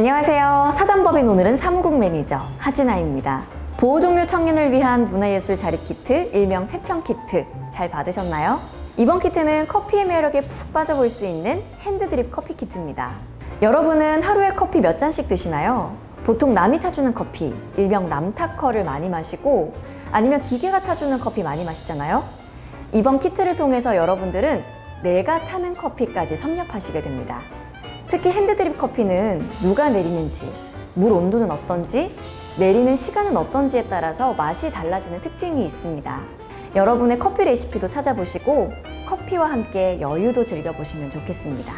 안녕하세요. 사단법인 오늘은 사무국 매니저 하진아입니다. 보호종료 청년을 위한 문화예술 자립키트, 일명 세평키트 잘 받으셨나요? 이번 키트는 커피의 매력에 푹 빠져볼 수 있는 핸드드립 커피 키트입니다. 여러분은 하루에 커피 몇 잔씩 드시나요? 보통 남이 타주는 커피, 일명 남타커를 많이 마시고 아니면 기계가 타주는 커피 많이 마시잖아요? 이번 키트를 통해서 여러분들은 내가 타는 커피까지 섭렵하시게 됩니다. 특히 핸드드립 커피는 누가 내리는지, 물 온도는 어떤지, 내리는 시간은 어떤지에 따라서 맛이 달라지는 특징이 있습니다. 여러분의 커피 레시피도 찾아보시고 커피와 함께 여유도 즐겨보시면 좋겠습니다.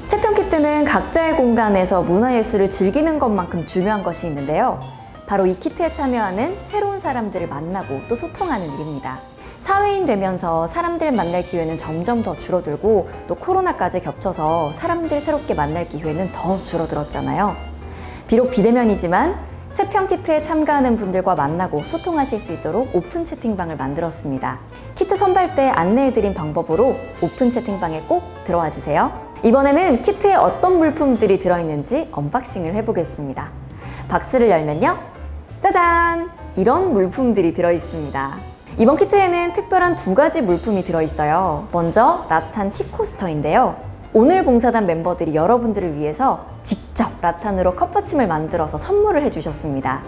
세평키트는 각자의 공간에서 문화예술을 즐기는 것만큼 중요한 것이 있는데요. 바로 이 키트에 참여하는 새로운 사람들을 만나고 또 소통하는 일입니다. 사회인 되면서 사람들 만날 기회는 점점 더 줄어들고 또 코로나까지 겹쳐서 사람들 새롭게 만날 기회는 더 줄어들었잖아요. 비록 비대면이지만 세평키트에 참가하는 분들과 만나고 소통하실 수 있도록 오픈 채팅방을 만들었습니다. 키트 선발 때 안내해드린 방법으로 오픈 채팅방에 꼭 들어와 주세요. 이번에는 키트에 어떤 물품들이 들어있는지 언박싱을 해보겠습니다. 박스를 열면요, 짜잔! 이런 물품들이 들어있습니다. 이번 키트에는 특별한 두 가지 물품이 들어있어요. 먼저 라탄 티코스터인데요. 오늘 봉사단 멤버들이 여러분들을 위해서 직접 라탄으로 컵받침을 만들어서 선물을 해주셨습니다.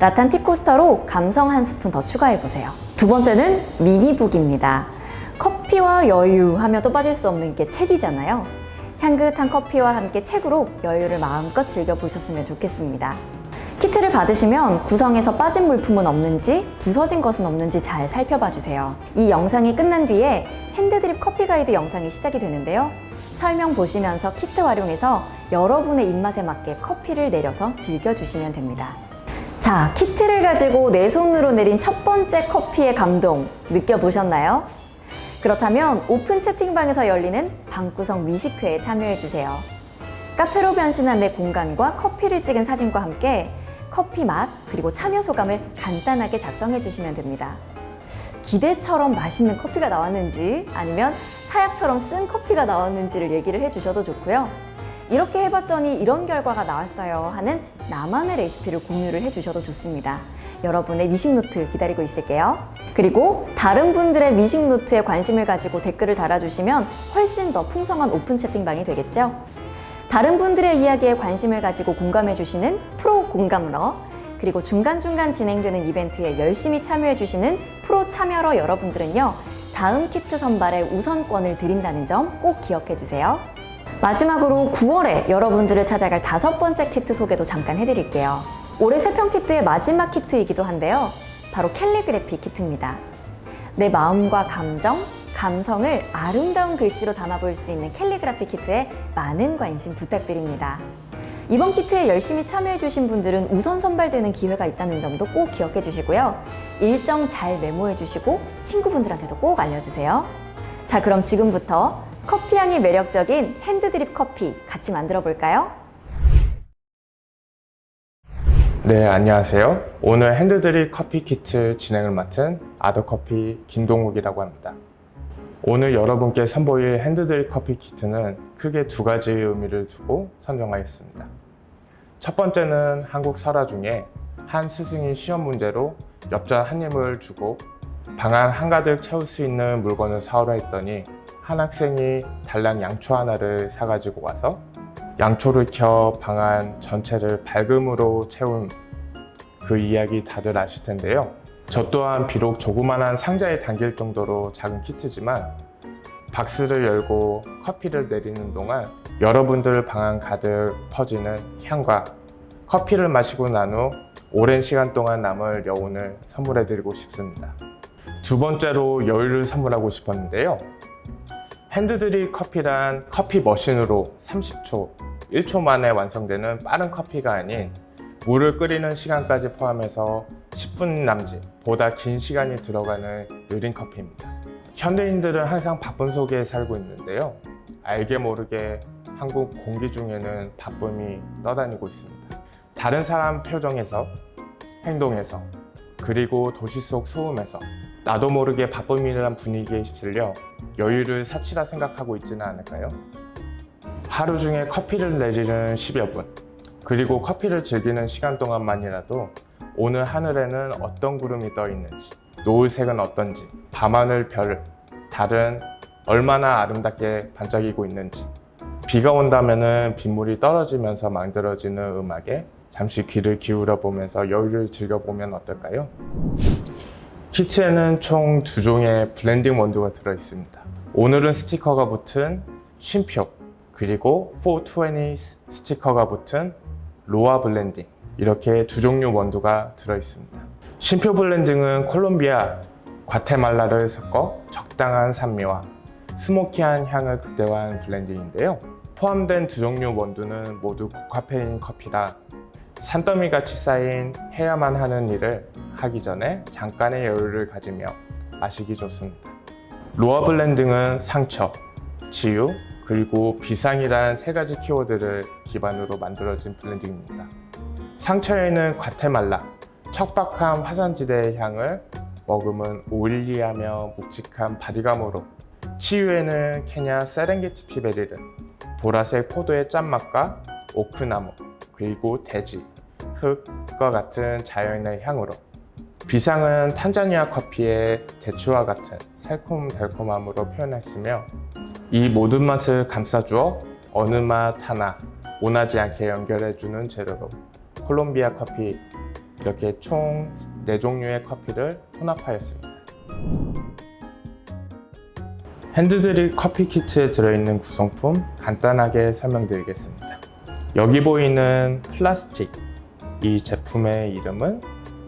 라탄 티코스터로 감성 한 스푼 더 추가해보세요. 두 번째는 미니북입니다. 커피와 여유 하며 또 빠질 수 없는 게 책이잖아요. 향긋한 커피와 함께 책으로 여유를 마음껏 즐겨보셨으면 좋겠습니다. 키트를 받으시면 구성에서 빠진 물품은 없는지, 부서진 것은 없는지 잘 살펴봐 주세요. 이 영상이 끝난 뒤에 핸드드립 커피 가이드 영상이 시작이 되는데요. 설명 보시면서 키트 활용해서 여러분의 입맛에 맞게 커피를 내려서 즐겨주시면 됩니다. 자, 키트를 가지고 내 손으로 내린 첫 번째 커피의 감동 느껴보셨나요? 그렇다면 오픈 채팅방에서 열리는 방구석 미식회에 참여해주세요. 카페로 변신한 내 공간과 커피를 찍은 사진과 함께 커피 맛 그리고 참여 소감을 간단하게 작성해 주시면 됩니다. 기대처럼 맛있는 커피가 나왔는지 아니면 사약처럼 쓴 커피가 나왔는지를 얘기를 해주셔도 좋고요. 이렇게 해봤더니 이런 결과가 나왔어요 하는 나만의 레시피를 공유를 해주셔도 좋습니다. 여러분의 미식노트 기다리고 있을게요. 그리고 다른 분들의 미식노트에 관심을 가지고 댓글을 달아주시면 훨씬 더 풍성한 오픈 채팅방이 되겠죠? 다른 분들의 이야기에 관심을 가지고 공감해주시는 프로 공감러, 그리고 중간중간 진행되는 이벤트에 열심히 참여해주시는 프로 참여러 여러분들은요, 다음 키트 선발에 우선권을 드린다는 점 꼭 기억해주세요. 마지막으로 9월에 여러분들을 찾아갈 5번째 키트 소개도 잠깐 해드릴게요. 올해 세평키트의 마지막 키트이기도 한데요. 바로 캘리그래피 키트입니다. 내 마음과 감성을 아름다운 글씨로 담아볼 수 있는 캘리그래피 키트에 많은 관심 부탁드립니다. 이번 키트에 열심히 참여해주신 분들은 우선 선발되는 기회가 있다는 점도 꼭 기억해 주시고요. 일정 잘 메모해 주시고 친구분들한테도 꼭 알려주세요. 자, 그럼 지금부터 커피 향이 매력적인 핸드드립 커피 같이 만들어 볼까요? 네, 안녕하세요. 오늘 핸드드립 커피 키트 진행을 맡은 아더커피 김동욱이라고 합니다. 오늘 여러분께 선보일 핸드드립 커피 키트는 크게 두 가지 의미를 두고 선정하였습니다. 첫 번째는 한국 설화 중에 한 스승이 시험 문제로 엽전 한 입을 주고 방 안 한가득 채울 수 있는 물건을 사오라 했더니 한 학생이 달랑 양초 하나를 사가지고 와서 양초를 켜 방 안 전체를 밝음으로 채운 그 이야기 다들 아실 텐데요. 저 또한 비록 조그만한 상자에 담길 정도로 작은 키트지만 박스를 열고 커피를 내리는 동안 여러분들 방 안 가득 퍼지는 향과 커피를 마시고 난 후 오랜 시간 동안 남을 여운을 선물해 드리고 싶습니다. 두 번째로 여유를 선물하고 싶었는데요. 핸드드립 커피란 커피 머신으로 30초, 1초 만에 완성되는 빠른 커피가 아닌 물을 끓이는 시간까지 포함해서 10분 남짓, 보다 긴 시간이 들어가는 느린 커피입니다. 현대인들은 항상 바쁜 속에 살고 있는데요. 알게 모르게 한국 공기 중에는 바쁨이 떠다니고 있습니다. 다른 사람 표정에서, 행동에서, 그리고 도시 속 소음에서 나도 모르게 바쁨이라는 분위기에 휩쓸려 여유를 사치라 생각하고 있지는 않을까요? 하루 중에 커피를 내리는 10여 분, 그리고 커피를 즐기는 시간 동안만이라도 오늘 하늘에는 어떤 구름이 떠 있는지, 노을색은 어떤지, 밤하늘 별, 달은 얼마나 아름답게 반짝이고 있는지, 비가 온다면은 빗물이 떨어지면서 만들어지는 음악에 잠시 귀를 기울여 보면서 여유를 즐겨보면 어떨까요? 키트에는 총 2종의 블렌딩 원두가 들어있습니다. 오늘은 스티커가 붙은 쉼표, 그리고 420 스티커가 붙은 로아 블렌딩, 이렇게 2종류 원두가 들어있습니다. 쉼표 블렌딩은 콜롬비아, 과테말라를 섞어 적당한 산미와 스모키한 향을 극대화한 블렌딩인데요. 포함된 2종류 원두는 모두 고카페인 커피라 산더미같이 쌓인 해야만 하는 일을 하기 전에 잠깐의 여유를 가지며 마시기 좋습니다. 로아 블렌딩은 상처, 치유, 그리고 비상이란 3가지 키워드를 기반으로 만들어진 블렌딩입니다. 상처에는 과테말라, 척박한 화산지대의 향을 머금은 오일리하며 묵직한 바디감으로, 치유에는 케냐 세렝게티 베리를 보라색 포도의 짠맛과 오크나무, 그리고 대지, 흙과 같은 자연의 향으로, 비상은 탄자니아 커피의 대추와 같은 새콤달콤함으로 표현했으며 이 모든 맛을 감싸주어 어느 맛 하나 원하지 않게 연결해주는 재료로 콜롬비아 커피, 이렇게 총 4종류의 커피를 혼합하였습니다. 핸드드립 커피 키트에 들어있는 구성품 간단하게 설명드리겠습니다. 여기 보이는 플라스틱, 이 제품의 이름은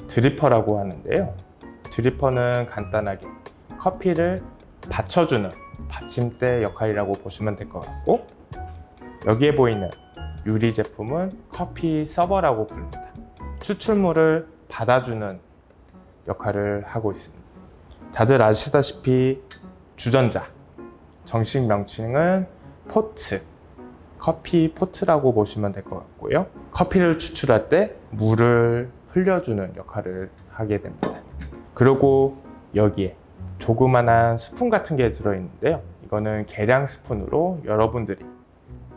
드리퍼라고 하는데요. 드리퍼는 간단하게 커피를 받쳐주는 받침대 역할이라고 보시면 될 것 같고, 여기에 보이는 유리 제품은 커피 서버라고 부릅니다. 추출물을 받아주는 역할을 하고 있습니다. 다들 아시다시피 주전자, 정식 명칭은 포트, 커피 포트라고 보시면 될 것 같고요. 커피를 추출할 때 물을 흘려주는 역할을 하게 됩니다. 그리고 여기에 조그만한 스푼 같은 게 들어있는데요. 이거는 계량 스푼으로 여러분들이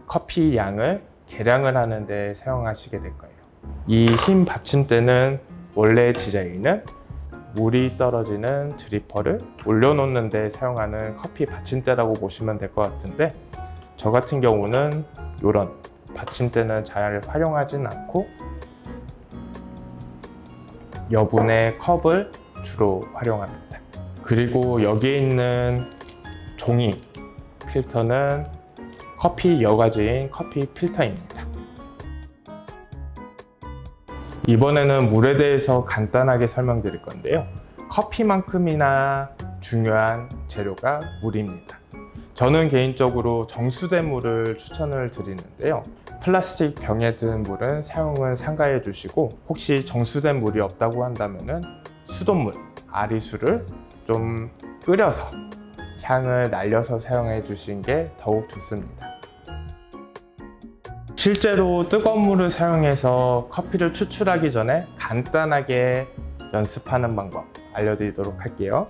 커피 양을 계량을 하는 데 사용하시게 될 거예요. 이 흰 받침대는 원래 디자인은 물이 떨어지는 드리퍼를 올려놓는 데 사용하는 커피 받침대라고 보시면 될 것 같은데, 저 같은 경우는 이런 받침대는 잘 활용하진 않고 여분의 컵을 주로 활용합니다. 그리고 여기에 있는 종이 필터는 커피 여과지인 커피 필터입니다. 이번에는 물에 대해서 간단하게 설명드릴 건데요. 커피만큼이나 중요한 재료가 물입니다. 저는 개인적으로 정수된 물을 추천을 드리는데요. 플라스틱 병에 든 물은 사용은 삼가해 주시고, 혹시 정수된 물이 없다고 한다면 수돗물, 아리수를 좀 끓여서 향을 날려서 사용해 주시는 게 더욱 좋습니다. 실제로 뜨거운 물을 사용해서 커피를 추출하기 전에 간단하게 연습하는 방법 알려드리도록 할게요.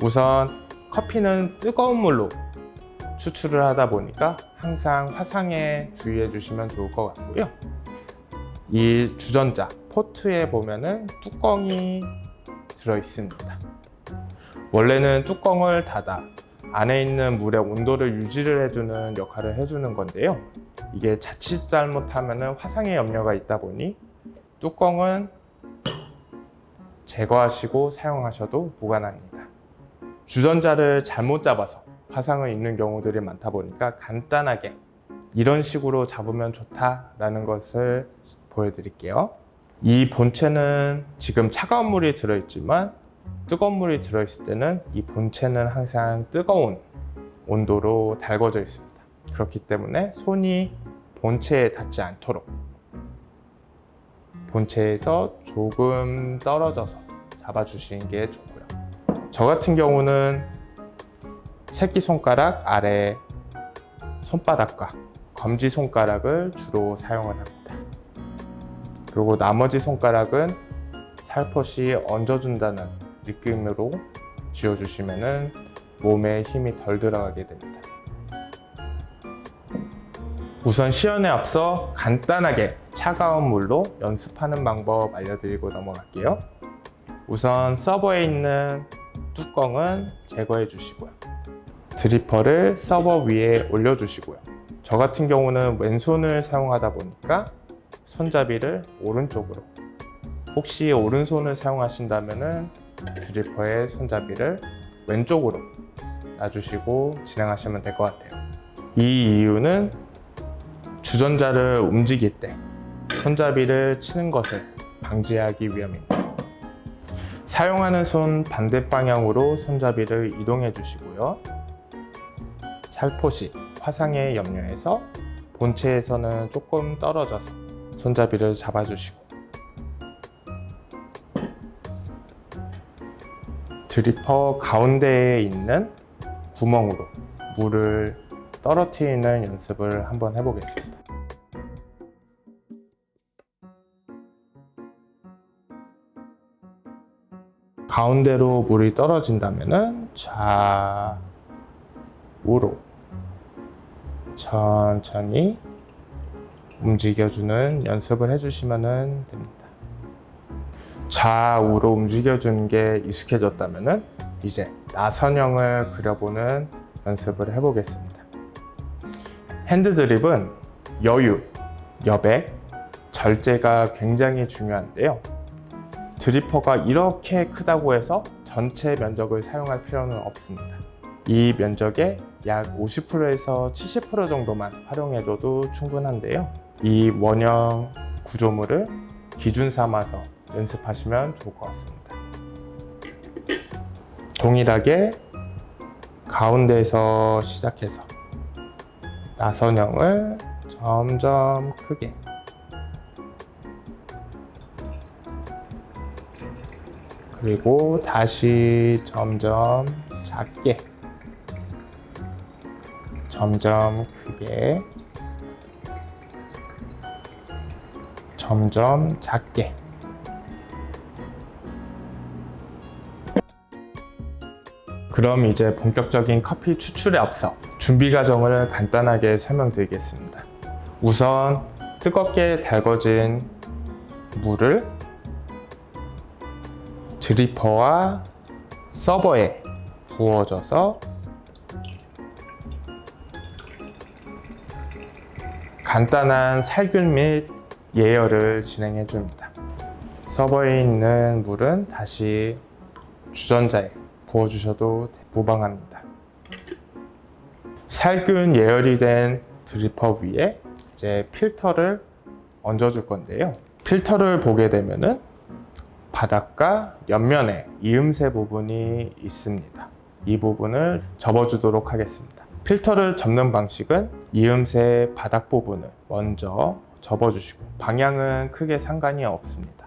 우선 커피는 뜨거운 물로 추출을 하다 보니까 항상 화상에 주의해 주시면 좋을 것 같고요. 이 주전자 포트에 보면은 뚜껑이 들어 있습니다. 원래는 뚜껑을 닫아 안에 있는 물의 온도를 유지를 해주는 역할을 해주는 건데요. 이게 자칫 잘못하면 화상의 염려가 있다 보니 뚜껑은 제거하시고 사용하셔도 무관합니다. 주전자를 잘못 잡아서 화상을 입는 경우들이 많다 보니까 간단하게 이런 식으로 잡으면 좋다라는 것을 보여드릴게요. 이 본체는 지금 차가운 물이 들어있지만 뜨거운 물이 들어있을 때는 이 본체는 항상 뜨거운 온도로 달궈져 있습니다. 그렇기 때문에 손이 본체에 닿지 않도록 본체에서 조금 떨어져서 잡아주시는 게 좋고요. 저 같은 경우는 새끼손가락 아래 손바닥과 검지손가락을 주로 사용을 합니다. 그리고 나머지 손가락은 살포시 얹어준다는 느낌으로 쥐어주시면 몸에 힘이 덜 들어가게 됩니다. 우선 시연에 앞서 간단하게 차가운 물로 연습하는 방법 알려드리고 넘어갈게요. 우선 서버에 있는 뚜껑은 제거해 주시고요. 드리퍼를 서버 위에 올려주시고요. 저 같은 경우는 왼손을 사용하다 보니까 손잡이를 오른쪽으로, 혹시 오른손을 사용하신다면 드리퍼의 손잡이를 왼쪽으로 놔주시고 진행하시면 될 것 같아요. 이 이유는 주전자를 움직일 때 손잡이를 치는 것을 방지하기 위함입니다. 사용하는 손 반대 방향으로 손잡이를 이동해 주시고요. 살포시 화상에 염려해서 본체에서는 조금 떨어져서 손잡이를 잡아주시고, 드리퍼 가운데에 있는 구멍으로 물을 떨어뜨리는 연습을 한번 해보겠습니다. 가운데로 물이 떨어진다면 좌우로 천천히 움직여주는 연습을 해주시면 됩니다. 좌우로 움직여주는 게 익숙해졌다면 이제 나선형을 그려보는 연습을 해보겠습니다. 핸드 드립은 여유, 여백, 절제가 굉장히 중요한데요. 드리퍼가 이렇게 크다고 해서 전체 면적을 사용할 필요는 없습니다. 이 면적의 약 50%에서 70% 정도만 활용해줘도 충분한데요. 이 원형 구조물을 기준 삼아서 연습하시면 좋을 것 같습니다. 동일하게 가운데에서 시작해서 나선형을 점점 크게, 그리고 다시 점점 작게, 점점 크게, 점점 작게. 그럼 이제 본격적인 커피 추출에 앞서 준비 과정을 간단하게 설명드리겠습니다. 우선 뜨겁게 달궈진 물을 드리퍼와 서버에 부어줘서 간단한 살균 및 예열을 진행해 줍니다. 서버에 있는 물은 다시 주전자에 부어주셔도 무방합니다. 살균 예열이 된 드리퍼 위에 이제 필터를 얹어줄 건데요. 필터를 보게 되면은 바닥과 옆면에 이음새 부분이 있습니다. 이 부분을 접어주도록 하겠습니다. 필터를 접는 방식은 이음새 바닥 부분을 먼저 접어주시고, 방향은 크게 상관이 없습니다.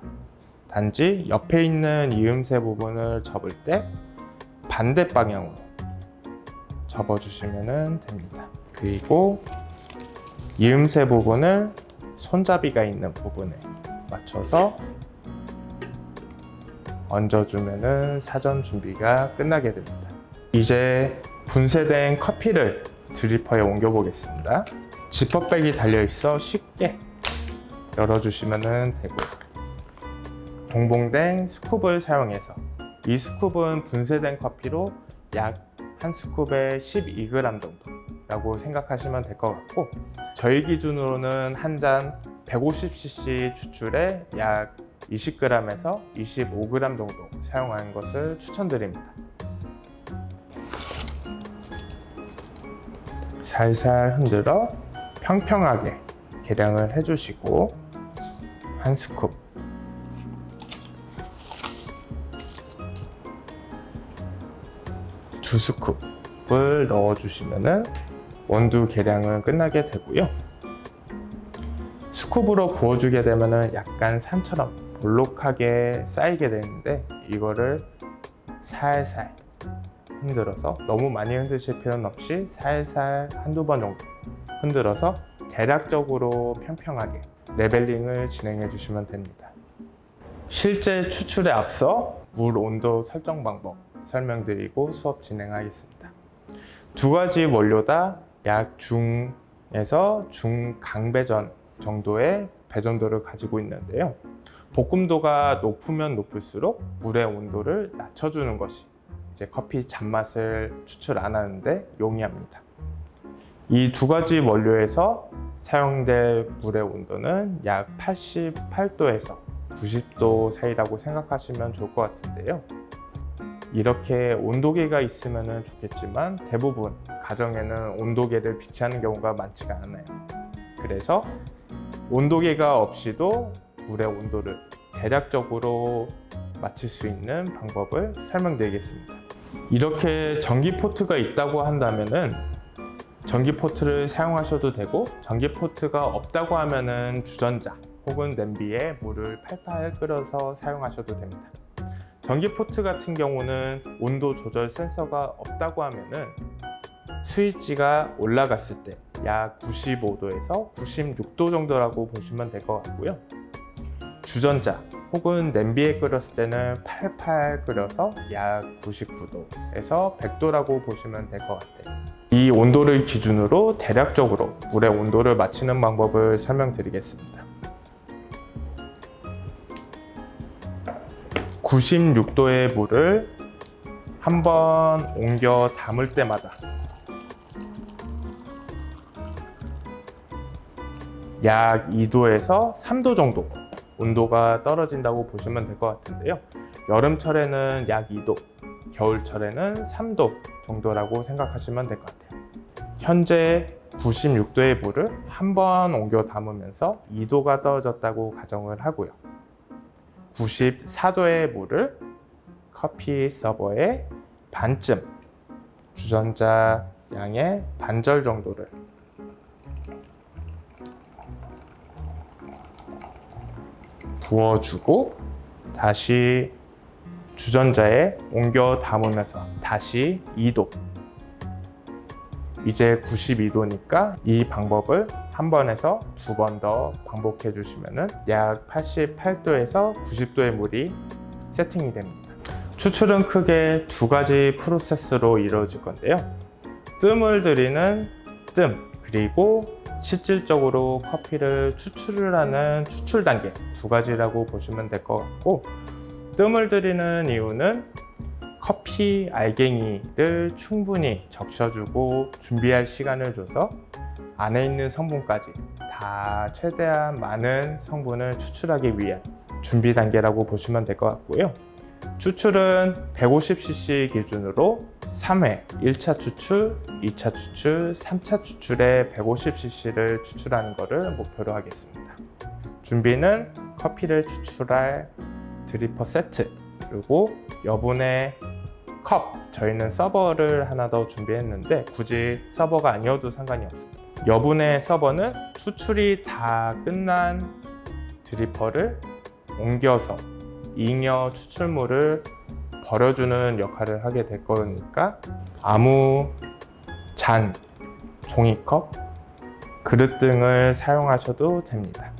단지 옆에 있는 이음새 부분을 접을 때 반대 방향으로 접어주시면 됩니다. 그리고 이음새 부분을 손잡이가 있는 부분에 맞춰서 얹어주면 사전 준비가 끝나게 됩니다. 이제 분쇄된 커피를 드리퍼에 옮겨보겠습니다. 지퍼백이 달려있어 쉽게 열어주시면 되고요. 동봉된 스쿱을 사용해서, 이 스쿱은 분쇄된 커피로 약 한 스쿱에 12g 정도라고 생각하시면 될 것 같고, 저희 기준으로는 한 잔 150cc 추출에 약 20g에서 25g 정도 사용하는 것을 추천드립니다. 살살 흔들어 평평하게 계량을 해주시고, 한 스쿱, 두 스쿱을 넣어주시면 원두 계량은 끝나게 되고요. 스쿱으로 부어주게 되면 약간 산처럼 볼록하게 쌓이게 되는데, 이거를 살살 흔들어서, 너무 많이 흔드실 필요는 없이 살살 한두 번 정도 흔들어서 대략적으로 평평하게 레벨링을 진행해 주시면 됩니다. 실제 추출에 앞서 물 온도 설정 방법 설명드리고 수업 진행하겠습니다. 두 가지 원료 다 약 중 중에서 중강배전 정도의 배전도를 가지고 있는데요. 볶음도가 높으면 높을수록 물의 온도를 낮춰주는 것이 이제 커피 잔맛을 추출 안 하는데 용이합니다. 이 두 가지 원료에서 사용될 물의 온도는 약 88도에서 90도 사이라고 생각하시면 좋을 것 같은데요. 이렇게 온도계가 있으면 좋겠지만 대부분 가정에는 온도계를 비치하는 경우가 많지가 않아요. 그래서 온도계가 없이도 물의 온도를 대략적으로 맞출 수 있는 방법을 설명드리겠습니다. 이렇게 전기포트가 있다고 한다면은 전기포트를 사용하셔도 되고, 전기포트가 없다고 하면은 주전자 혹은 냄비에 물을 팔팔 끓여서 사용하셔도 됩니다. 전기포트 같은 경우는 온도 조절 센서가 없다고 하면은 스위치가 올라갔을 때 약 95도에서 96도 정도라고 보시면 될 것 같고요. 주전자 혹은 냄비에 끓였을 때는 팔팔 끓여서 약 99도에서 100도라고 보시면 될 것 같아요. 이 온도를 기준으로 대략적으로 물의 온도를 맞추는 방법을 설명드리겠습니다. 96도의 물을 한번 옮겨 담을 때마다 약 2도에서 3도 정도 온도가 떨어진다고 보시면 될 것 같은데요. 여름철에는 약 2도, 겨울철에는 3도 정도라고 생각하시면 될 것 같아요. 현재 96도의 물을 한번 옮겨 담으면서 2도가 떨어졌다고 가정을 하고요. 94도의 물을 커피 서버의 반쯤, 주전자 양의 반절 정도를 부어주고 다시 주전자에 옮겨 담으면서 다시 2도, 이제 92도니까 이 방법을 한 번에서 두 번 더 반복해 주시면 약 88도에서 90도의 물이 세팅이 됩니다. 추출은 크게 두 가지 프로세스로 이루어질 건데요. 뜸을 들이는 뜸, 그리고 실질적으로 커피를 추출을 하는 추출 단계, 두 가지라고 보시면 될 것 같고, 뜸을 들이는 이유는 커피 알갱이를 충분히 적셔주고 준비할 시간을 줘서 안에 있는 성분까지 다 최대한 많은 성분을 추출하기 위한 준비 단계라고 보시면 될 것 같고요. 추출은 150cc 기준으로 3회 1차 추출, 2차 추출, 3차 추출에 150cc를 추출하는 것을 목표로 하겠습니다. 준비는 커피를 추출할 드리퍼 세트, 그리고 여분의 컵, 저희는 서버를 하나 더 준비했는데 굳이 서버가 아니어도 상관이 없습니다. 여분의 서버는 추출이 다 끝난 드리퍼를 옮겨서 잉여 추출물을 버려주는 역할을 하게 될 거니까 아무 잔, 종이컵, 그릇 등을 사용하셔도 됩니다.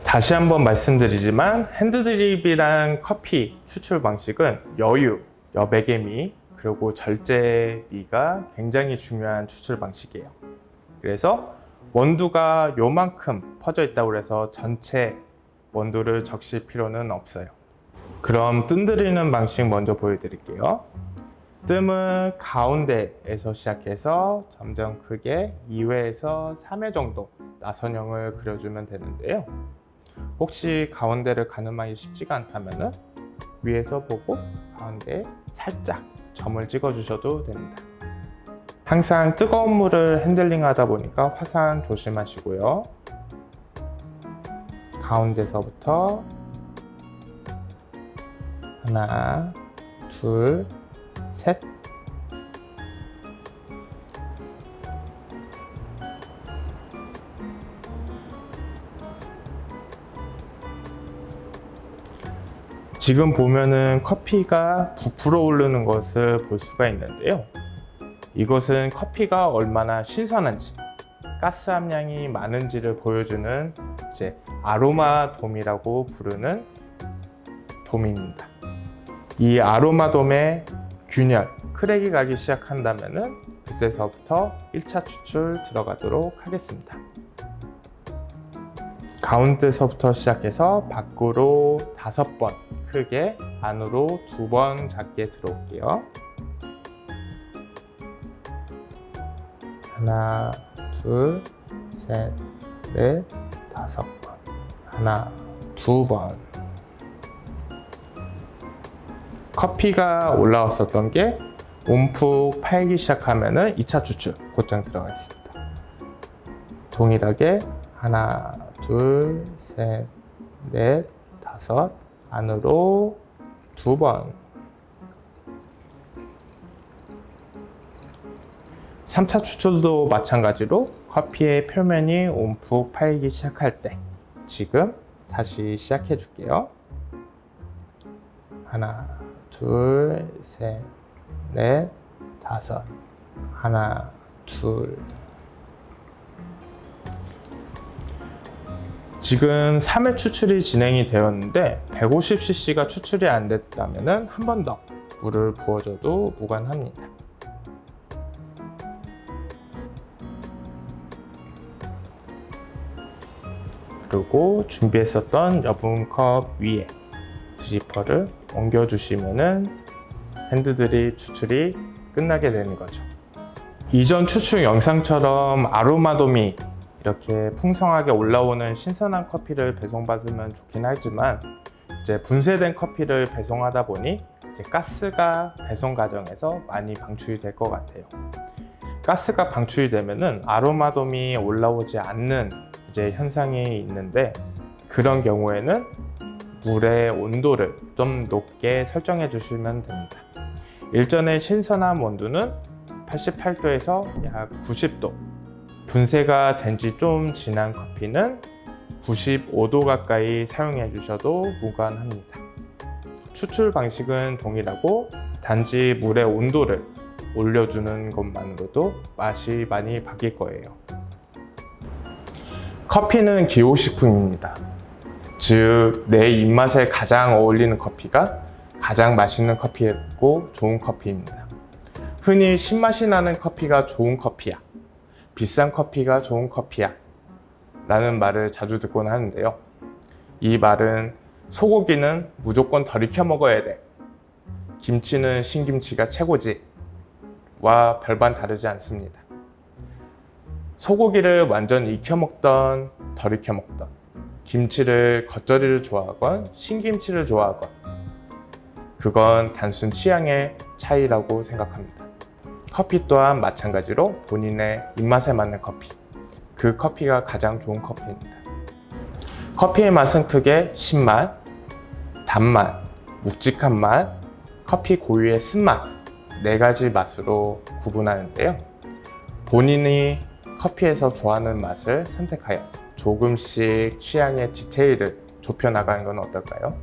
다시 한번 말씀드리지만 핸드드립이란 커피 추출 방식은 여유, 여백의 그리고 절제미가 굉장히 중요한 추출 방식이에요. 그래서 원두가 요만큼 퍼져 있다고 해서 전체 원두를 적실 필요는 없어요. 그럼 뜸 들이는 방식 먼저 보여드릴게요. 뜸은 가운데에서 시작해서 점점 크게 2회에서 3회 정도 나선형을 그려주면 되는데요. 혹시 가운데를 가늠하기 쉽지가 않다면 위에서 보고 가운데에 살짝 점을 찍어 주셔도 됩니다. 항상 뜨거운 물을 핸들링 하다 보니까 화상 조심하시고요. 가운데서부터 하나, 둘, 셋. 지금 보면은 커피가 부풀어 오르는 것을 볼 수가 있는데요. 이것은 커피가 얼마나 신선한지, 가스 함량이 많은지를 보여주는 이제 아로마돔이라고 부르는 돔입니다. 이 아로마돔의 균열, 크랙이 가기 시작한다면은 이때서부터 1차 추출 들어가도록 하겠습니다. 가운데서부터 시작해서 밖으로 5번 크게, 안으로 2번 작게 들어올게요. 하나, 둘, 셋, 넷, 5번. 하나, 2번. 커피가 올라왔었던 게 온푹 팔기 시작하면은 2차 추출 곧장 들어가 있습니다. 동일하게 하나, 둘, 셋, 넷, 5, 안으로 2번. 3차 추출도 마찬가지로 커피의 표면이 온푹 팔기 시작할 때 지금 다시 시작해 줄게요. 하나, 둘, 셋, 넷, 5. 하나, 둘. 지금 3회 추출이 진행이 되었는데 150cc가 추출이 안 됐다면 한 번 더 물을 부어줘도 무관합니다. 그리고 준비했었던 여분컵 위에 드리퍼를 옮겨주시면은 핸드드립 추출이 끝나게 되는 거죠. 이전 추출 영상처럼 아로마돔이 이렇게 풍성하게 올라오는 신선한 커피를 배송받으면 좋긴 하지만 이제 분쇄된 커피를 배송하다 보니 이제 가스가 배송 과정에서 많이 방출이 될 것 같아요. 가스가 방출이 되면은 아로마돔이 올라오지 않는 이제 현상이 있는데 그런 경우에는 물의 온도를 좀 높게 설정해 주시면 됩니다. 일전의 신선한 온도는 88도에서 약 90도, 분쇄가 된 지 좀 지난 커피는 95도 가까이 사용해 주셔도 무관합니다. 추출 방식은 동일하고 단지 물의 온도를 올려주는 것만으로도 맛이 많이 바뀔 거예요. 커피는 기호식품입니다. 즉, 내 입맛에 가장 어울리는 커피가 가장 맛있는 커피고 좋은 커피입니다. 흔히 신맛이 나는 커피가 좋은 커피야, 비싼 커피가 좋은 커피야 라는 말을 자주 듣곤 하는데요. 이 말은 소고기는 무조건 덜 익혀 먹어야 돼, 김치는 신김치가 최고지 와 별반 다르지 않습니다. 소고기를 완전 익혀 먹던 덜 익혀 먹던, 김치를 겉절이를 좋아하건 신김치를 좋아하건 그건 단순 취향의 차이라고 생각합니다. 커피 또한 마찬가지로 본인의 입맛에 맞는 커피, 그 커피가 가장 좋은 커피입니다. 커피의 맛은 크게 신맛, 단맛, 묵직한 맛, 커피 고유의 쓴맛 4가지 맛으로 구분하는데요. 본인이 커피에서 좋아하는 맛을 선택하여 조금씩 취향의 디테일을 좁혀나가는 건 어떨까요?